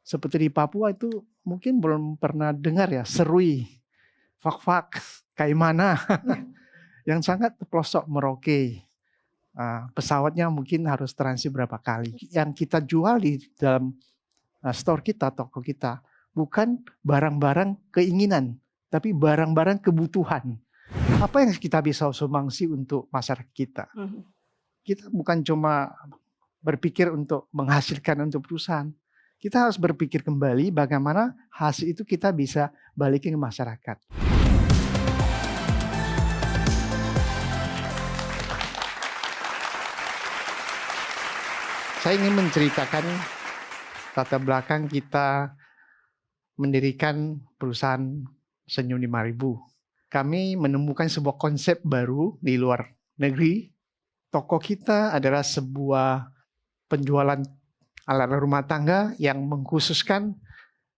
Seperti di Papua itu mungkin belum pernah dengar ya, serui, fak-fak, kaimana, yang sangat pelosok Merauke. Pesawatnya mungkin harus transit berapa kali. Yang kita jual di dalam store kita, toko kita, bukan barang-barang keinginan, tapi barang-barang kebutuhan. Apa yang kita bisa sumbangsi untuk masyarakat kita? Kita bukan cuma berpikir untuk menghasilkan untuk perusahaan. Kita harus berpikir kembali bagaimana hasil itu kita bisa balikin ke masyarakat. Saya ingin menceritakan latar belakang kita mendirikan perusahaan Senyum 5000. Kami menemukan sebuah konsep baru di luar negeri. Toko kita adalah sebuah penjualan alat rumah tangga yang mengkhususkan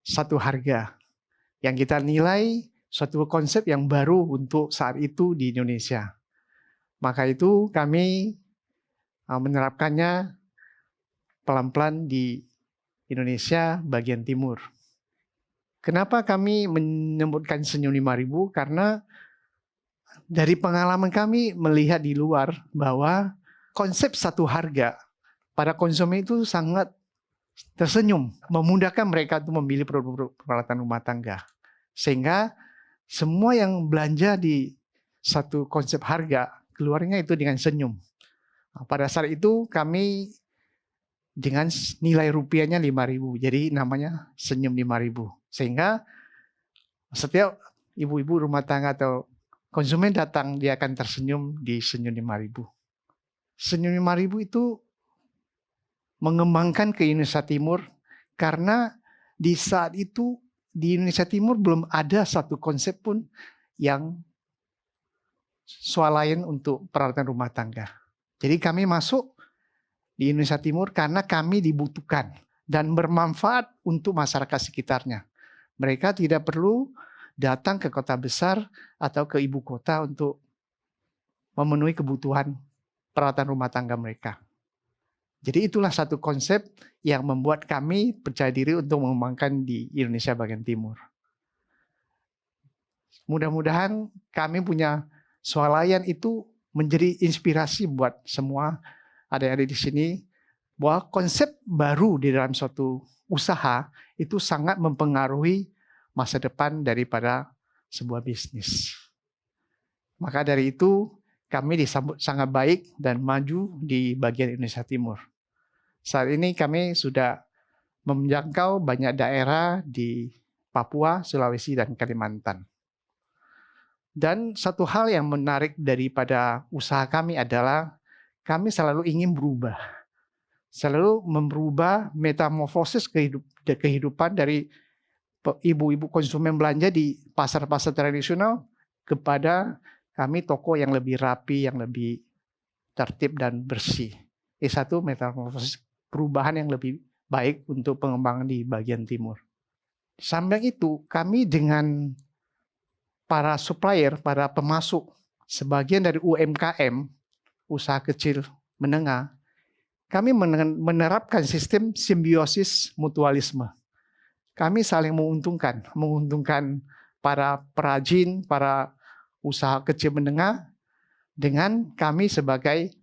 satu harga. Yang kita nilai suatu konsep yang baru untuk saat itu di Indonesia. Maka itu kami menerapkannya pelan-pelan di Indonesia bagian timur. Kenapa kami menyebutkan Senyum 5000? Karena dari pengalaman kami melihat di luar bahwa konsep satu harga pada konsumen itu sangat tersenyum, memudahkan mereka untuk memilih produk peralatan rumah tangga. Sehingga semua yang belanja di satu konsep harga, keluarnya itu dengan senyum. Pada saat itu kami dengan nilai rupiahnya 5.000, jadi namanya Senyum 5000. Sehingga setiap ibu-ibu rumah tangga atau konsumen datang, dia akan tersenyum di Senyum 5000. Senyum 5000 itu mengembangkan ke Indonesia Timur karena di saat itu di Indonesia Timur belum ada satu konsep pun yang swalayan untuk peralatan rumah tangga. Jadi kami masuk di Indonesia Timur karena kami dibutuhkan dan bermanfaat untuk masyarakat sekitarnya. Mereka tidak perlu datang ke kota besar atau ke ibu kota untuk memenuhi kebutuhan peralatan rumah tangga mereka. Jadi itulah satu konsep yang membuat kami percaya diri untuk mengembangkan di Indonesia bagian timur. Mudah-mudahan kami punya swalayan itu menjadi inspirasi buat semua adik-adik di sini, bahwa konsep baru di dalam suatu usaha itu sangat mempengaruhi masa depan daripada sebuah bisnis. Maka dari itu kami disambut sangat baik dan maju di bagian Indonesia Timur. Saat ini kami sudah menjangkau banyak daerah di Papua, Sulawesi, dan Kalimantan. Dan satu hal yang menarik daripada usaha kami adalah kami selalu ingin berubah. Selalu merubah metamorfosis kehidupan dari ibu-ibu konsumen belanja di pasar-pasar tradisional kepada kami toko yang lebih rapi, yang lebih tertib dan bersih. Ini satu metamorfosis perubahan yang lebih baik untuk pengembangan di bagian timur. Samping itu, kami dengan para supplier, para pemasok, sebagian dari UMKM, usaha kecil menengah, kami menerapkan sistem simbiosis mutualisme. Kami saling menguntungkan para perajin, para usaha kecil menengah, dengan kami sebagai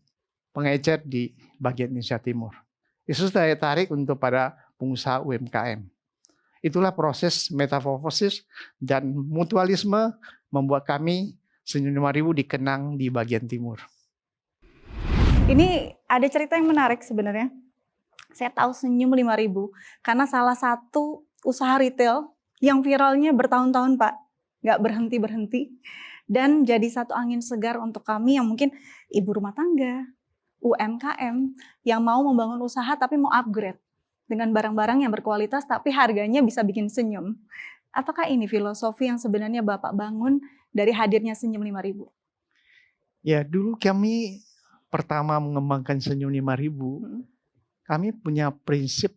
pengecer di bagian Indonesia Timur. Itu daya tarik untuk para pengusaha UMKM. Itulah proses metamorfosis dan mutualisme membuat kami Senyum 5000 dikenang di bagian timur. Ini ada cerita yang menarik sebenarnya. Saya tahu Senyum 5000 karena salah satu usaha retail yang viralnya bertahun-tahun, Pak. Nggak berhenti-berhenti. Dan jadi satu angin segar untuk kami yang mungkin ibu rumah tangga, UMKM, yang mau membangun usaha tapi mau upgrade dengan barang-barang yang berkualitas tapi harganya bisa bikin senyum. Apakah ini filosofi yang sebenarnya Bapak bangun dari hadirnya Senyum 5000? Ya, dulu kami pertama mengembangkan Senyum 5000, kami punya prinsip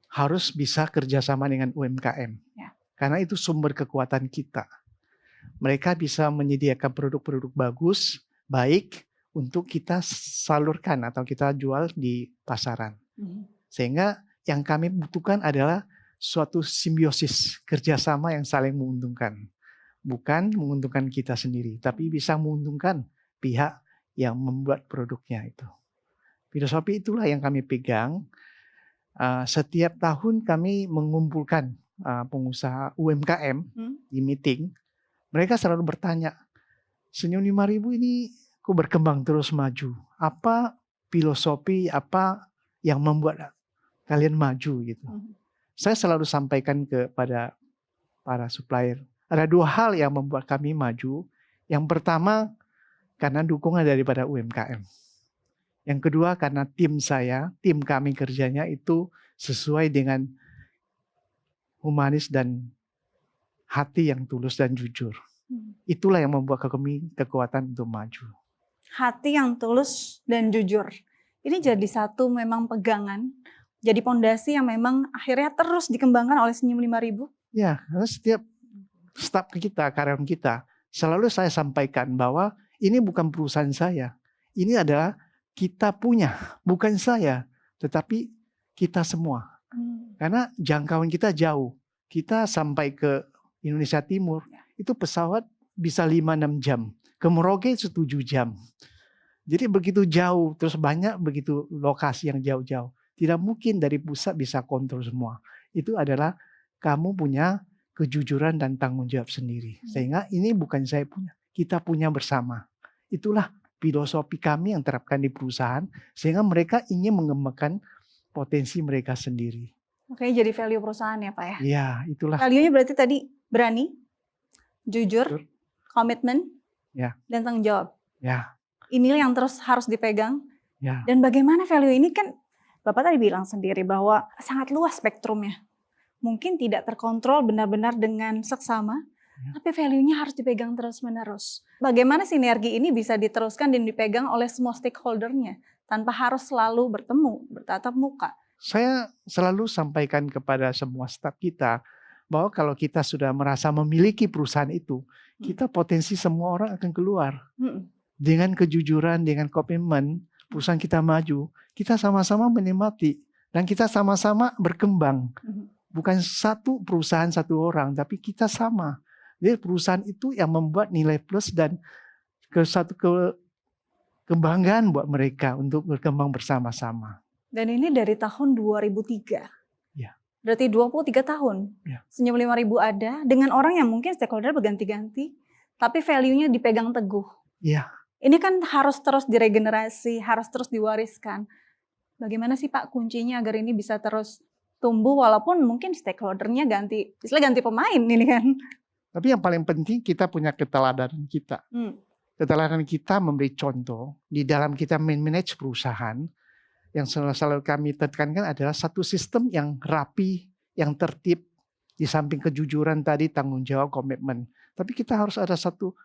harus bisa kerjasama dengan UMKM. Ya. Karena itu sumber kekuatan kita. Mereka bisa menyediakan produk-produk bagus, baik, untuk kita salurkan atau kita jual di pasaran. Sehingga yang kami butuhkan adalah suatu simbiosis, kerjasama yang saling menguntungkan. Bukan menguntungkan kita sendiri, tapi bisa menguntungkan pihak yang membuat produknya itu. Filosofi itulah yang kami pegang. Setiap tahun kami mengumpulkan pengusaha UMKM di meeting. Mereka selalu bertanya, Senyum 5.000 ini kok berkembang terus maju? Apa filosofi, apa yang membuat kalian maju gitu? Saya selalu sampaikan kepada para supplier. Ada 2 hal yang membuat kami maju. Yang pertama, karena dukungan daripada UMKM. Yang kedua, karena tim kami kerjanya itu sesuai dengan humanis dan hati yang tulus dan jujur. Itulah yang membuat kami kekuatan untuk maju. Hati yang tulus dan jujur. Ini jadi satu memang pegangan, jadi pondasi yang memang akhirnya terus dikembangkan oleh Senyum 5.000. Ya, karena setiap staf kita, karyawan kita, selalu saya sampaikan bahwa ini bukan perusahaan saya. Ini adalah kita punya, bukan saya, tetapi kita semua. Karena jangkauan kita jauh. Kita sampai ke Indonesia Timur, itu pesawat bisa 5-6 jam. Ke Merauke 7 jam. Jadi begitu jauh, terus banyak begitu lokasi yang jauh-jauh. Tidak mungkin dari pusat bisa kontrol semua. Itu adalah kamu punya kejujuran dan tanggung jawab sendiri. Sehingga ini bukan saya punya, kita punya bersama. Itulah filosofi kami yang terapkan di perusahaan, sehingga mereka ingin mengembangkan potensi mereka sendiri. Oke, jadi value perusahaan ya Pak ya? Iya, itulah. Value-nya berarti tadi berani, jujur, komitmen, dan tanggung jawab. Ya. Inilah yang terus harus dipegang. Ya. Dan bagaimana value ini kan Bapak tadi bilang sendiri bahwa sangat luas spektrumnya. Mungkin tidak terkontrol benar-benar dengan seksama, tapi value-nya harus dipegang terus-menerus. Bagaimana sinergi ini bisa diteruskan dan dipegang oleh semua stakeholder-nya tanpa harus selalu bertemu, bertatap muka? Saya selalu sampaikan kepada semua staf kita bahwa kalau kita sudah merasa memiliki perusahaan itu, kita potensi semua orang akan keluar. Dengan kejujuran, dengan komitmen, perusahaan kita maju, kita sama-sama menikmati dan kita sama-sama berkembang. Bukan satu perusahaan satu orang, tapi kita sama. Jadi perusahaan itu yang membuat nilai plus dan kebanggaan buat mereka untuk berkembang bersama-sama. Dan ini dari tahun 2003. Ya. Berarti 23 tahun. Ya. Senyum 5.000 ada dengan orang yang mungkin stakeholder berganti-ganti, tapi value-nya dipegang teguh. Ya. Ini kan harus terus diregenerasi, harus terus diwariskan. Bagaimana sih Pak kuncinya agar ini bisa terus tumbuh walaupun mungkin stakeholder-nya ganti, istilah ganti pemain ini kan. Tapi yang paling penting kita punya keteladanan kita. Keteladanan kita memberi contoh di dalam kita manage perusahaan. Yang selalu kami tekankan adalah satu sistem yang rapi, yang tertib, di samping kejujuran tadi, tanggung jawab, komitmen. Tapi kita harus ada satu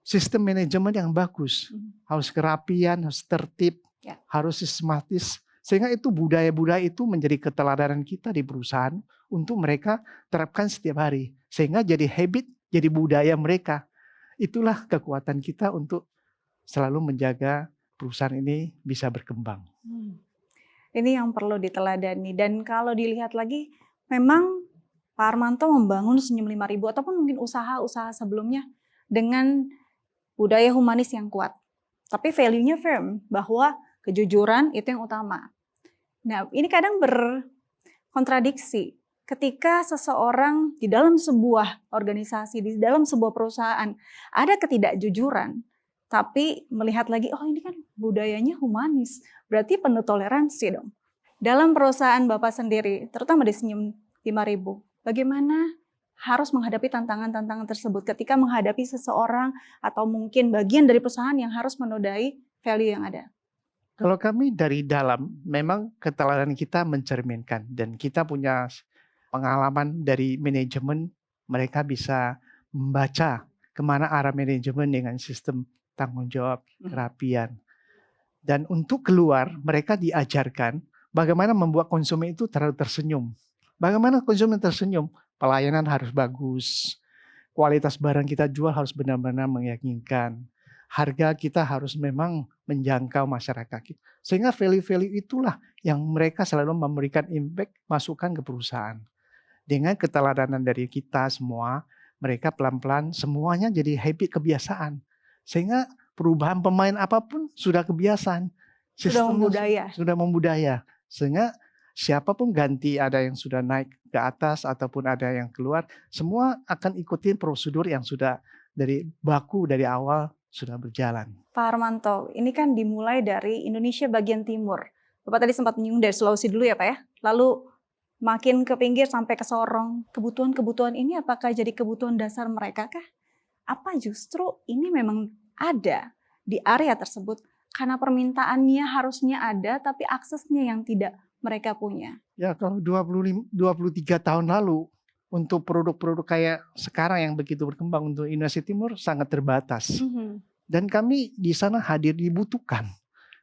sistem manajemen yang bagus. Harus kerapian, harus tertib, harus sistematis. Sehingga itu budaya-budaya itu menjadi keteladanan kita di perusahaan untuk mereka terapkan setiap hari. Sehingga jadi habit, jadi budaya mereka. Itulah kekuatan kita untuk selalu menjaga perusahaan ini bisa berkembang. Ini yang perlu diteladani. Dan kalau dilihat lagi, memang Pak Armanto membangun Senyum 5.000 ataupun mungkin usaha-usaha sebelumnya dengan budaya humanis yang kuat. Tapi value-nya firm, bahwa kejujuran itu yang utama. Nah, ini kadang berkontradiksi. Ketika seseorang di dalam sebuah organisasi, di dalam sebuah perusahaan, ada ketidakjujuran, tapi melihat lagi, oh ini kan budayanya humanis, berarti penuh toleransi dong. Dalam perusahaan Bapak sendiri, terutama di Senyum 5.000, bagaimana harus menghadapi tantangan-tantangan tersebut ketika menghadapi seseorang atau mungkin bagian dari perusahaan yang harus menodai value yang ada? Kalau kami dari dalam, memang keteladanan kita mencerminkan dan kita punya pengalaman dari manajemen, mereka bisa membaca kemana arah manajemen dengan sistem tanggung jawab, kerapian. Dan untuk keluar, mereka diajarkan bagaimana membuat konsumen itu terlalu tersenyum. Bagaimana konsumen tersenyum? Pelayanan harus bagus, kualitas barang kita jual harus benar-benar meyakinkan, harga kita harus memang menjangkau masyarakat kita. Sehingga value-value itulah yang mereka selalu memberikan impact, masukan ke perusahaan. Dengan keteladanan dari kita semua, mereka pelan-pelan semuanya jadi habit, kebiasaan. Sehingga perubahan pemain apapun sudah kebiasaan. Sudah Sistemnya membudaya. sudah membudaya. Sehingga siapapun ganti, ada yang sudah naik ke atas ataupun ada yang keluar, semua akan ikutin prosedur yang sudah dari baku dari awal sudah berjalan. Pak Harmanto, ini kan dimulai dari Indonesia bagian timur. Bapak tadi sempat menyinggung dari Sulawesi dulu ya Pak ya. Lalu makin ke pinggir sampai ke Sorong. Kebutuhan-kebutuhan ini apakah jadi kebutuhan dasar mereka kah? Apa justru ini memang ada di area tersebut karena permintaannya harusnya ada tapi aksesnya yang tidak mereka punya? Ya kalau 23 tahun lalu untuk produk-produk kayak sekarang yang begitu berkembang untuk Indonesia Timur sangat terbatas. Dan kami di sana hadir dibutuhkan.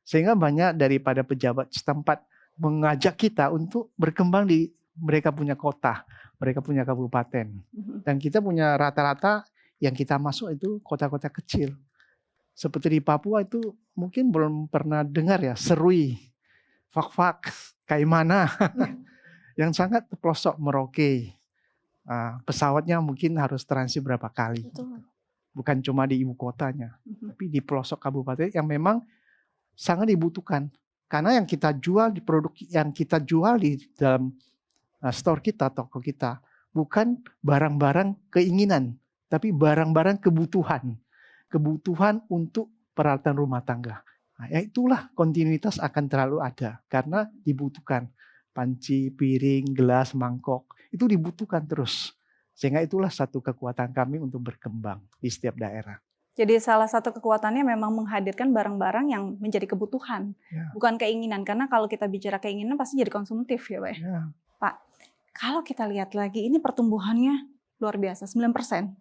Sehingga banyak daripada pejabat setempat mengajak kita untuk berkembang di mereka punya kota, mereka punya kabupaten. Dan kita punya rata-rata yang kita masuk itu kota-kota kecil. Seperti di Papua itu mungkin belum pernah dengar ya, Serui, Fak-Fak, Kaimana, yang sangat pelosok Merauke. Pesawatnya mungkin harus transit berapa kali. Betul. Bukan cuma di ibu kotanya, tapi di pelosok kabupaten yang memang sangat dibutuhkan. Karena yang kita jual di produk yang kita jual di dalam store kita, toko kita, bukan barang-barang keinginan, tapi barang-barang kebutuhan. Kebutuhan untuk peralatan rumah tangga. Nah, ya itulah kontinuitas akan terlalu ada karena dibutuhkan. Panci, piring, gelas, mangkok, itu dibutuhkan terus. Sehingga itulah satu kekuatan kami untuk berkembang di setiap daerah. Jadi salah satu kekuatannya memang menghadirkan barang-barang yang menjadi kebutuhan, bukan keinginan. Karena kalau kita bicara keinginan pasti jadi konsumtif ya Pak. Ya. Pak, kalau kita lihat lagi ini pertumbuhannya luar biasa, 9%.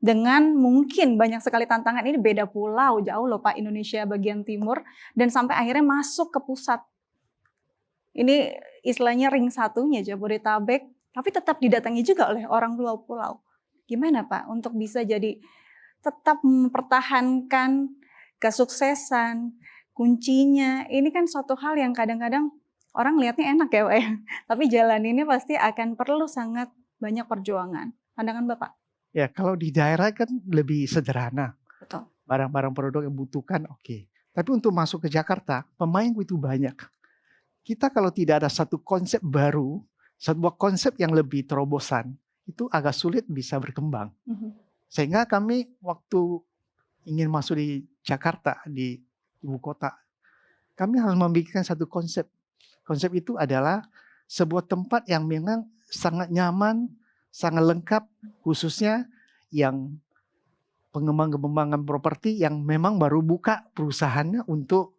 Dengan mungkin banyak sekali tantangan, ini beda pulau jauh loh Pak, Indonesia bagian timur. Dan sampai akhirnya masuk ke pusat. Ini istilahnya ring satunya Jabodetabek, tapi tetap didatangi juga oleh orang luar pulau. Gimana Pak untuk bisa jadi tetap mempertahankan kesuksesan, kuncinya ini kan suatu hal yang kadang-kadang orang lihatnya enak ya Pak ya. Tapi jalan ini pasti akan perlu sangat banyak perjuangan. Pandangan Bapak? Ya kalau di daerah kan lebih sederhana. Betul. Barang-barang produk yang butuhkan oke. Tapi untuk masuk ke Jakarta, pemain itu banyak. Kita kalau tidak ada satu konsep baru, sebuah konsep yang lebih terobosan, itu agak sulit bisa berkembang. Sehingga kami waktu ingin masuk di Jakarta, di ibu kota, kami harus membuat satu konsep. Konsep itu adalah sebuah tempat yang memang sangat nyaman, sangat lengkap, khususnya yang pengembangan properti yang memang baru buka perusahaannya untuk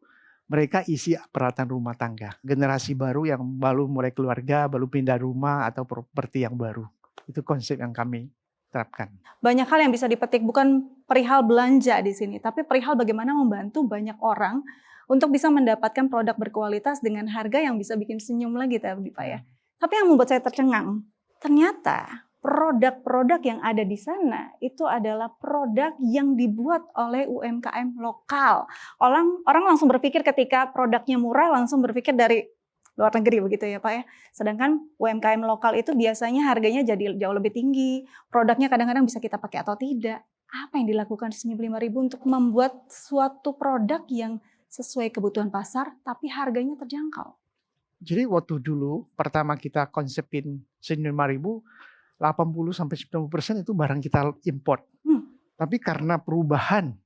mereka isi peralatan rumah tangga. Generasi baru yang baru mulai keluarga, baru pindah rumah atau properti yang baru. Itu konsep yang kami terapkan. Banyak hal yang bisa dipetik, bukan perihal belanja di sini, tapi perihal bagaimana membantu banyak orang untuk bisa mendapatkan produk berkualitas dengan harga yang bisa bikin senyum lagi tadi Pak ya. Tapi yang membuat saya tercengang, ternyata produk-produk yang ada di sana itu adalah produk yang dibuat oleh UMKM lokal. Orang langsung berpikir ketika produknya murah langsung berpikir dari luar negeri begitu ya Pak ya. Sedangkan UMKM lokal itu biasanya harganya jadi jauh lebih tinggi. Produknya kadang-kadang bisa kita pakai atau tidak. Apa yang dilakukan Senyum 5.000 untuk membuat suatu produk yang sesuai kebutuhan pasar tapi harganya terjangkau? Jadi waktu dulu pertama kita konsepin Senyum 5.000, 80-90% itu barang kita import. Tapi karena perubahan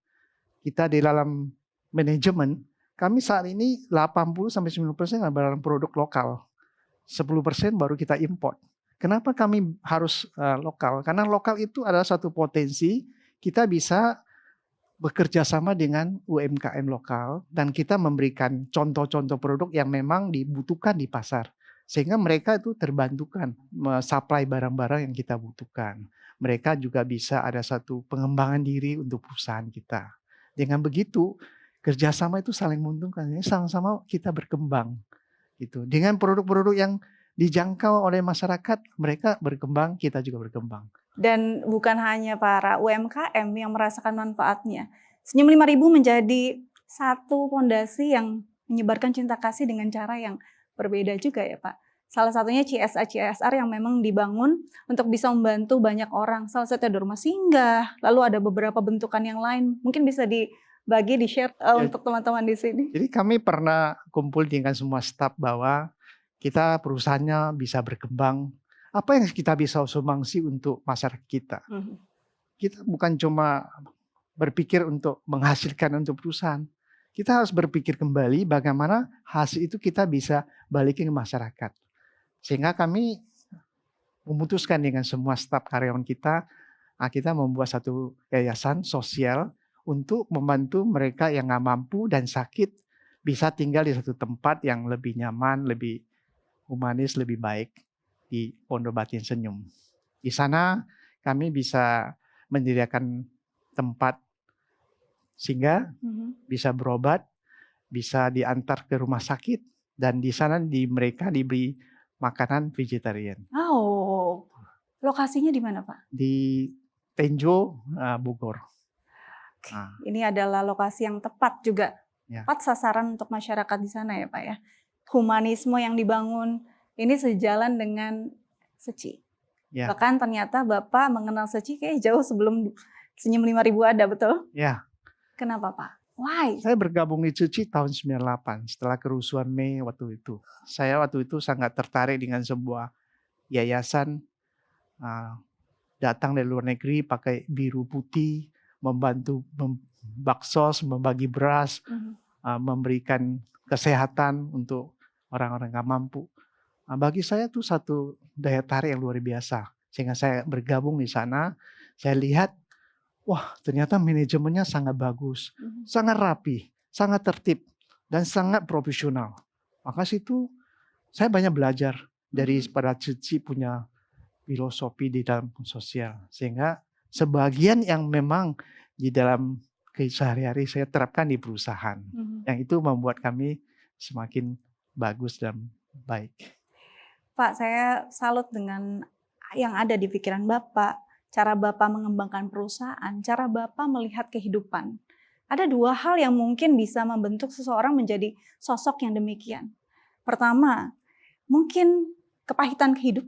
kita di dalam manajemen, kami saat ini 80-90% barang produk lokal. 10% baru kita import. Kenapa kami harus lokal? Karena lokal itu adalah satu potensi kita bisa bekerja sama dengan UMKM lokal dan kita memberikan contoh-contoh produk yang memang dibutuhkan di pasar. Sehingga mereka itu terbantukan mensuplai barang-barang yang kita butuhkan. Mereka juga bisa ada satu pengembangan diri untuk perusahaan kita. Dengan begitu, kerjasama itu saling menguntungkan. Ini sama-sama kita berkembang. Gitu. Dengan produk-produk yang dijangkau oleh masyarakat, mereka berkembang, kita juga berkembang. Dan bukan hanya para UMKM yang merasakan manfaatnya. Senyum 5.000 menjadi satu fondasi yang menyebarkan cinta kasih dengan cara yang berbeda juga ya Pak. Salah satunya CSR yang memang dibangun untuk bisa membantu banyak orang. Salah satunya ada rumah singgah, lalu ada beberapa bentukan yang lain. Mungkin bisa dibagi, di-share Ya, untuk teman-teman di sini. jadi kami pernah kumpul dengan semua staf bahwa kita perusahaannya bisa berkembang. Apa yang kita bisa sumbangsi untuk masyarakat kita? Kita bukan cuma berpikir untuk menghasilkan untuk perusahaan. Kita harus berpikir kembali bagaimana hasil itu kita bisa balikin ke masyarakat. Sehingga kami memutuskan dengan semua staf karyawan kita membuat satu yayasan sosial untuk membantu mereka yang nggak mampu dan sakit bisa tinggal di satu tempat yang lebih nyaman, lebih humanis, lebih baik di Pondok Batin Senyum. Di sana kami bisa menyediakan tempat singgah, bisa berobat, bisa diantar ke rumah sakit, dan di sana mereka diberi makanan vegetarian. Oh, lokasinya di mana Pak? Di Tenjo, Bogor. Ini adalah lokasi yang tepat juga, Ya. tepat sasaran untuk masyarakat di sana ya Pak ya. Humanisme yang dibangun ini sejalan dengan Seci. Ya. Bahkan ternyata Bapak mengenal Seci kayak jauh sebelum Senyum 5000 ada, betul? Ya. Kenapa Pak? Why? Saya bergabung di Seci tahun 98 setelah kerusuhan Mei waktu itu. Saya waktu itu sangat tertarik dengan sebuah yayasan datang dari luar negeri pakai biru putih, membantu baksos, membagi beras, memberikan kesehatan untuk orang-orang nggak mampu. Bagi saya itu satu daya tarik yang luar biasa. Sehingga saya bergabung di sana, saya lihat, wah ternyata manajemennya sangat bagus, sangat rapi, sangat tertib, dan sangat profesional. Maka situ saya banyak belajar dari pada Cici punya filosofi di dalam sosial. Sehingga sebagian yang memang di dalam sehari-hari saya terapkan di perusahaan. Yang itu membuat kami semakin bagus dan baik. Pak, saya salut dengan yang ada di pikiran Bapak, cara Bapak mengembangkan perusahaan, cara Bapak melihat kehidupan. Ada dua hal yang mungkin bisa membentuk seseorang menjadi sosok yang demikian. Pertama, mungkin kepahitan hidup,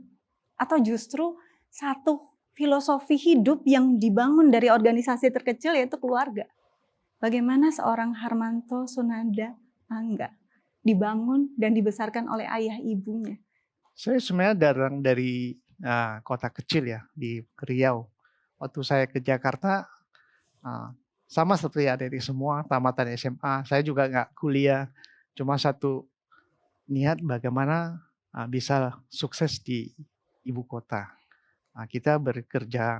atau justru satu filosofi hidup yang dibangun dari organisasi terkecil yaitu keluarga. Bagaimana seorang Harmanto Sunanda Angga dibangun dan dibesarkan oleh ayah ibunya. Saya sebenarnya datang dari kota kecil ya, di Riau. Waktu saya ke Jakarta, sama seperti adik-adik semua, tamatan SMA. Saya juga nggak kuliah, cuma satu niat bagaimana bisa sukses di ibu kota. Kita bekerja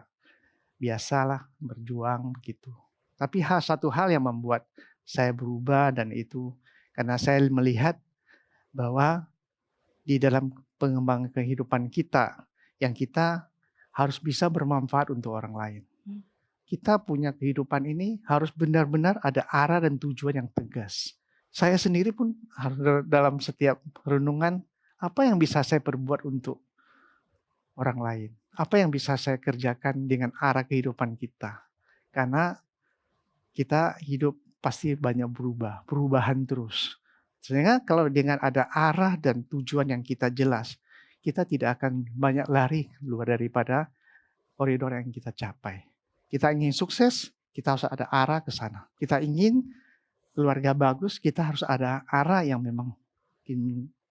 biasalah, berjuang begitu. Tapi satu hal yang membuat saya berubah dan itu karena saya melihat bahwa di dalam pengembangan kehidupan kita, yang kita harus bisa bermanfaat untuk orang lain. Kita punya kehidupan ini harus benar-benar ada arah dan tujuan yang tegas. Saya sendiri pun harus dalam setiap renungan, apa yang bisa saya perbuat untuk orang lain? Apa yang bisa saya kerjakan dengan arah kehidupan kita? Karena kita hidup pasti banyak perubahan terus. Sehingga kalau dengan ada arah dan tujuan yang kita jelas, kita tidak akan banyak lari luar daripada koridor yang kita capai. Kita ingin sukses, kita harus ada arah ke sana. Kita ingin keluarga bagus, kita harus ada arah yang memang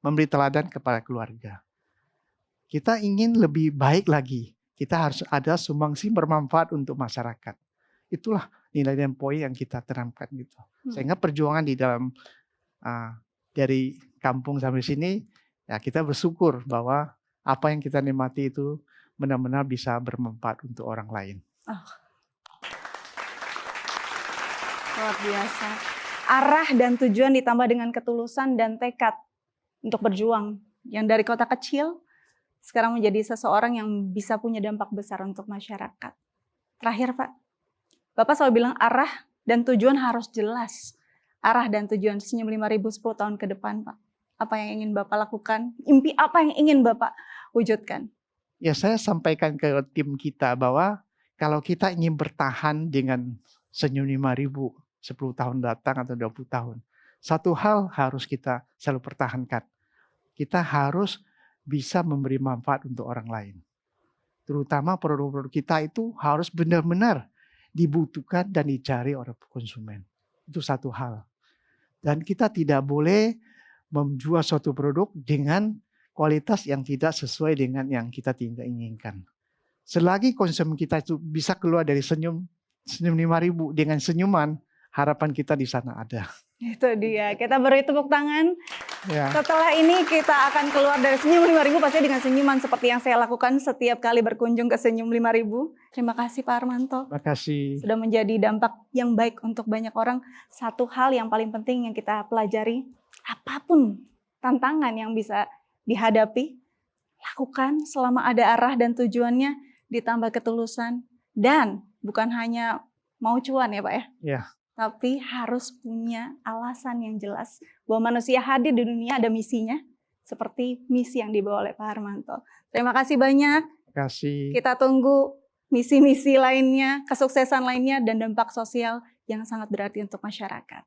memberi teladan kepada keluarga. Kita ingin lebih baik lagi, kita harus ada sumbangsi bermanfaat untuk masyarakat. Itulah nilai dan poin yang kita terapkan gitu. Sehingga perjuangan di dalam dari kampung sampai sini, ya kita bersyukur bahwa apa yang kita nikmati itu benar-benar bisa bermanfaat untuk orang lain. Luar biasa. Arah dan tujuan ditambah dengan ketulusan dan tekad untuk berjuang. Yang dari kota kecil, sekarang menjadi seseorang yang bisa punya dampak besar untuk masyarakat. Terakhir Pak, Bapak selalu bilang arah dan tujuan harus jelas. Arah dan tujuan Senyum 5000 10 tahun ke depan Pak. Apa yang ingin Bapak lakukan? Impi apa yang ingin Bapak wujudkan? Ya saya sampaikan ke tim kita bahwa kalau kita ingin bertahan dengan Senyum 5000 10 tahun datang atau 20 tahun. Satu hal harus kita selalu pertahankan. Kita harus bisa memberi manfaat untuk orang lain. Terutama produk-produk kita itu harus benar-benar dibutuhkan dan dicari oleh konsumen. Itu satu hal. Dan kita tidak boleh menjual suatu produk dengan kualitas yang tidak sesuai dengan yang kita tidak inginkan. Selagi konsumen kita itu bisa keluar dari senyum 5.000 dengan senyuman, harapan kita di sana ada. Itu dia. Kita beri tepuk tangan. Ya. Setelah ini kita akan keluar dari Senyum 5.000 pasti dengan senyuman seperti yang saya lakukan setiap kali berkunjung ke Senyum 5.000. Terima kasih Pak Armanto. Terima kasih. Sudah menjadi dampak yang baik untuk banyak orang. Satu hal yang paling penting yang kita pelajari, apapun tantangan yang bisa dihadapi, lakukan selama ada arah dan tujuannya, ditambah ketulusan, dan bukan hanya mau cuan ya Pak ya. Ya. Tapi harus punya alasan yang jelas bahwa manusia hadir di dunia ada misinya, seperti misi yang dibawa oleh Pak Armanto. Terima kasih banyak. Terima kasih. Kita tunggu misi-misi lainnya, kesuksesan lainnya, dan dampak sosial yang sangat berarti untuk masyarakat.